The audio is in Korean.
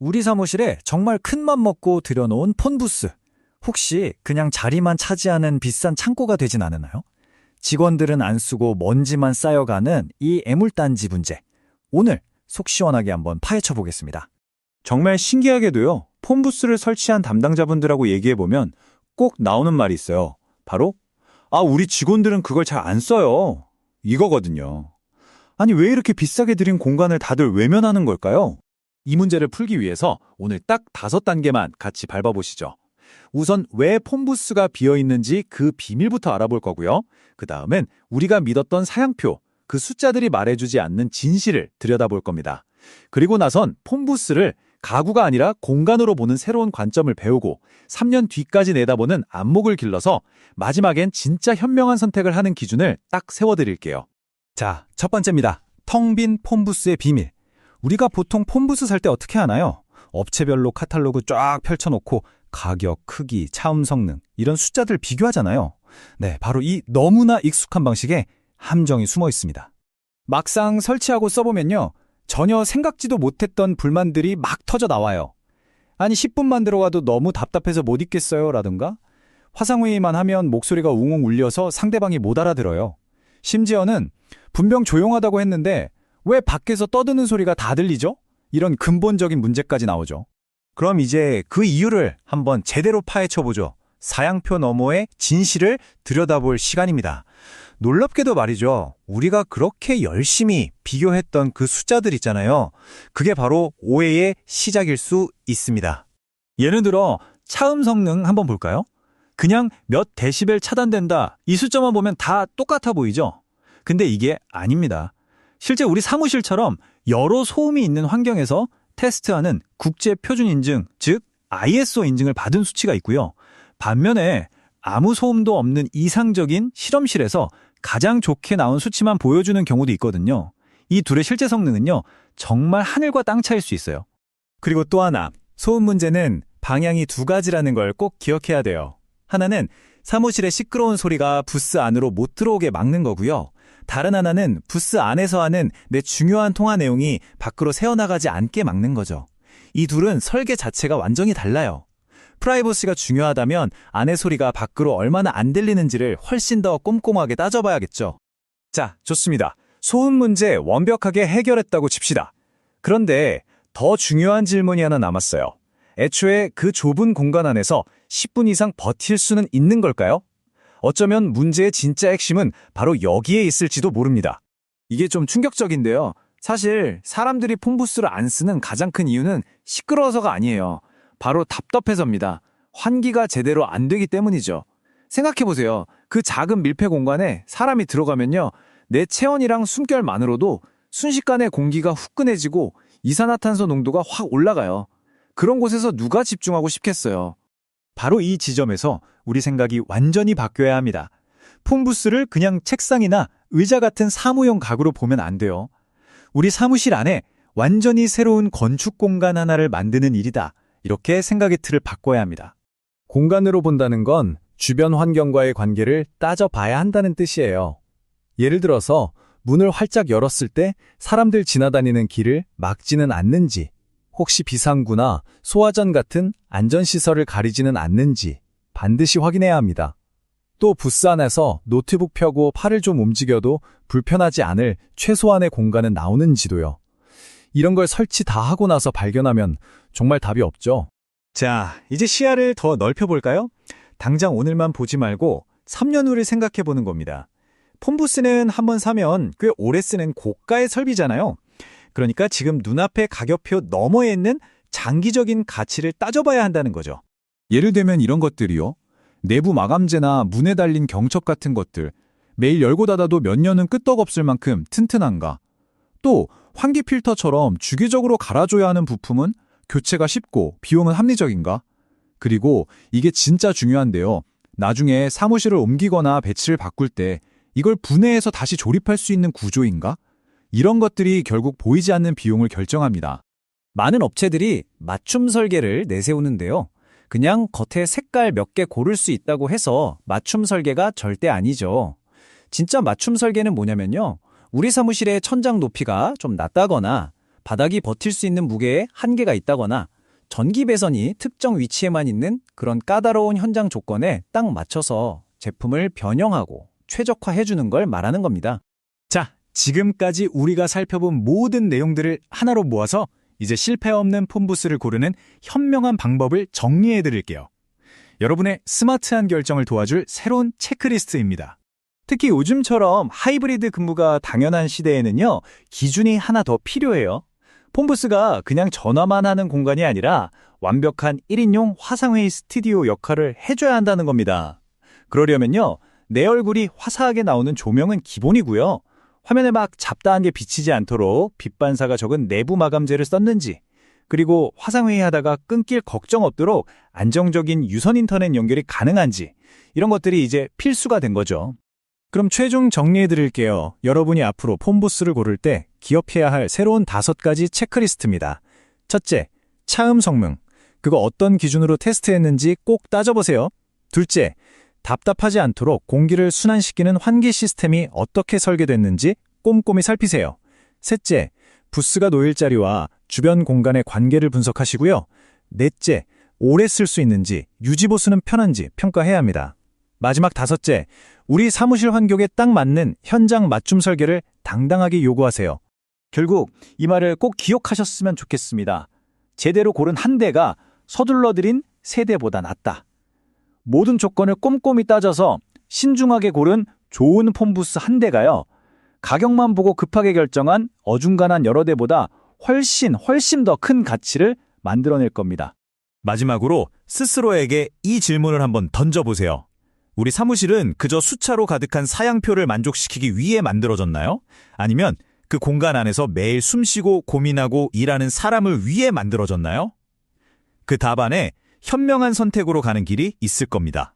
우리 사무실에 정말 큰 맘 먹고 들여놓은 폰부스. 혹시 그냥 자리만 차지하는 비싼 창고가 되진 않으나요? 직원들은 안 쓰고 먼지만 쌓여가는 이 애물단지 문제. 오늘 속 시원하게 한번 파헤쳐 보겠습니다. 정말 신기하게도요, 폰부스를 설치한 담당자분들하고 얘기해보면 꼭 나오는 말이 있어요. 바로, 우리 직원들은 그걸 잘 안 써요. 이거거든요. 아니, 왜 이렇게 비싸게 들인 공간을 다들 외면하는 걸까요? 이 문제를 풀기 위해서 오늘 딱 5단계만 같이 밟아보시죠. 우선 왜 폰부스가 비어있는지 그 비밀부터 알아볼 거고요. 그 다음엔 우리가 믿었던 사양표, 그 숫자들이 말해주지 않는 진실을 들여다볼 겁니다. 그리고 나선 폰부스를 가구가 아니라 공간으로 보는 새로운 관점을 배우고 3년 뒤까지 내다보는 안목을 길러서 마지막엔 진짜 현명한 선택을 하는 기준을 딱 세워드릴게요. 자, 첫 번째입니다. 텅 빈 폰부스의 비밀. 우리가 보통 폰부스 살 때 어떻게 하나요? 업체별로 카탈로그 쫙 펼쳐놓고 가격, 크기, 차음 성능 이런 숫자들 비교하잖아요. 네, 바로 이 너무나 익숙한 방식에 함정이 숨어 있습니다. 막상 설치하고 써보면요, 전혀 생각지도 못했던 불만들이 막 터져 나와요. 아니 10분만 들어가도 너무 답답해서 못 있겠어요 라든가, 화상회의만 하면 목소리가 웅웅 울려서 상대방이 못 알아들어요. 심지어는 분명 조용하다고 했는데 왜 밖에서 떠드는 소리가 다 들리죠? 이런 근본적인 문제까지 나오죠. 그럼 이제 그 이유를 한번 제대로 파헤쳐보죠. 사양표 너머의 진실을 들여다볼 시간입니다. 놀랍게도 말이죠. 우리가 그렇게 열심히 비교했던 그 숫자들 있잖아요. 그게 바로 오해의 시작일 수 있습니다. 예를 들어 차음 성능 한번 볼까요? 그냥 몇 데시벨 차단된다, 이 숫자만 보면 다 똑같아 보이죠? 근데 이게 아닙니다. 실제 우리 사무실처럼 여러 소음이 있는 환경에서 테스트하는 국제 표준 인증, 즉 ISO 인증을 받은 수치가 있고요. 반면에 아무 소음도 없는 이상적인 실험실에서 가장 좋게 나온 수치만 보여주는 경우도 있거든요. 이 둘의 실제 성능은요, 정말 하늘과 땅 차이일 수 있어요. 그리고 또 하나, 소음 문제는 방향이 2가지라는 걸 꼭 기억해야 돼요. 하나는 사무실의 시끄러운 소리가 부스 안으로 못 들어오게 막는 거고요. 다른 하나는 부스 안에서 하는 내 중요한 통화 내용이 밖으로 새어나가지 않게 막는 거죠. 이 둘은 설계 자체가 완전히 달라요. 프라이버시가 중요하다면 안의 소리가 밖으로 얼마나 안 들리는지를 훨씬 더 꼼꼼하게 따져봐야겠죠. 자, 좋습니다. 소음 문제 완벽하게 해결했다고 칩시다. 그런데 더 중요한 질문이 하나 남았어요. 애초에 그 좁은 공간 안에서 10분 이상 버틸 수는 있는 걸까요? 어쩌면 문제의 진짜 핵심은 바로 여기에 있을지도 모릅니다. 이게 좀 충격적인데요. 사실 사람들이 폰부스를 안 쓰는 가장 큰 이유는 시끄러워서가 아니에요. 바로 답답해서입니다. 환기가 제대로 안 되기 때문이죠. 생각해보세요. 그 작은 밀폐 공간에 사람이 들어가면요, 내 체온이랑 숨결만으로도 순식간에 공기가 후끈해지고 이산화탄소 농도가 확 올라가요. 그런 곳에서 누가 집중하고 싶겠어요. 바로 이 지점에서 우리 생각이 완전히 바뀌어야 합니다. 폰부스를 그냥 책상이나 의자 같은 사무용 가구로 보면 안 돼요. 우리 사무실 안에 완전히 새로운 건축 공간 하나를 만드는 일이다, 이렇게 생각의 틀을 바꿔야 합니다. 공간으로 본다는 건 주변 환경과의 관계를 따져봐야 한다는 뜻이에요. 예를 들어서 문을 활짝 열었을 때 사람들 지나다니는 길을 막지는 않는지, 혹시 비상구나 소화전 같은 안전시설을 가리지는 않는지 반드시 확인해야 합니다. 또 부스 안에서 노트북 펴고 팔을 좀 움직여도 불편하지 않을 최소한의 공간은 나오는지도요. 이런 걸 설치 다 하고 나서 발견하면 정말 답이 없죠. 자, 이제 시야를 더 넓혀볼까요? 당장 오늘만 보지 말고 3년 후를 생각해보는 겁니다. 폰부스는 한번 사면 꽤 오래 쓰는 고가의 설비잖아요. 그러니까 지금 눈앞의 가격표 너머에 있는 장기적인 가치를 따져봐야 한다는 거죠. 예를 들면 이런 것들이요. 내부 마감재나 문에 달린 경첩 같은 것들, 매일 열고 닫아도 몇 년은 끄떡없을 만큼 튼튼한가? 또 환기 필터처럼 주기적으로 갈아줘야 하는 부품은 교체가 쉽고 비용은 합리적인가? 그리고 이게 진짜 중요한데요. 나중에 사무실을 옮기거나 배치를 바꿀 때 이걸 분해해서 다시 조립할 수 있는 구조인가? 이런 것들이 결국 보이지 않는 비용을 결정합니다. 많은 업체들이 맞춤 설계를 내세우는데요. 그냥 겉에 색깔 몇 개 고를 수 있다고 해서 맞춤 설계가 절대 아니죠. 진짜 맞춤 설계는 뭐냐면요, 우리 사무실의 천장 높이가 좀 낮다거나 바닥이 버틸 수 있는 무게에 한계가 있다거나 전기 배선이 특정 위치에만 있는 그런 까다로운 현장 조건에 딱 맞춰서 제품을 변형하고 최적화해주는 걸 말하는 겁니다. 자, 지금까지 우리가 살펴본 모든 내용들을 하나로 모아서 이제 실패 없는 폰부스를 고르는 현명한 방법을 정리해 드릴게요. 여러분의 스마트한 결정을 도와줄 새로운 체크리스트입니다. 특히 요즘처럼 하이브리드 근무가 당연한 시대에는요, 기준이 하나 더 필요해요. 폰부스가 그냥 전화만 하는 공간이 아니라 완벽한 1인용 화상회의 스튜디오 역할을 해줘야 한다는 겁니다. 그러려면요, 내 얼굴이 화사하게 나오는 조명은 기본이고요. 화면에 막 잡다한 게 비치지 않도록 빛 반사가 적은 내부 마감재를 썼는지, 그리고 화상회의 하다가 끊길 걱정 없도록 안정적인 유선 인터넷 연결이 가능한지, 이런 것들이 이제 필수가 된 거죠. 그럼 최종 정리해 드릴게요. 여러분이 앞으로 폰부스를 고를 때 기억해야 할 새로운 5가지 체크리스트입니다. 첫째, 차음 성능. 그거 어떤 기준으로 테스트했는지 꼭 따져보세요. 둘째, 답답하지 않도록 공기를 순환시키는 환기 시스템이 어떻게 설계됐는지 꼼꼼히 살피세요. 셋째, 부스가 놓일 자리와 주변 공간의 관계를 분석하시고요. 넷째, 오래 쓸 수 있는지, 유지보수는 편한지 평가해야 합니다. 마지막 5째, 우리 사무실 환경에 딱 맞는 현장 맞춤 설계를 당당하게 요구하세요. 결국 이 말을 꼭 기억하셨으면 좋겠습니다. 제대로 고른 한 대가 서둘러 들인 세 대보다 낫다. 모든 조건을 꼼꼼히 따져서 신중하게 고른 좋은 폰부스 한 대가요, 가격만 보고 급하게 결정한 어중간한 여러 대보다 훨씬 더 큰 가치를 만들어낼 겁니다. 마지막으로 스스로에게 이 질문을 한번 던져보세요. 우리 사무실은 그저 숫자로 가득한 사양표를 만족시키기 위해 만들어졌나요? 아니면 그 공간 안에서 매일 숨쉬고 고민하고 일하는 사람을 위해 만들어졌나요? 그 답 안에 현명한 선택으로 가는 길이 있을 겁니다.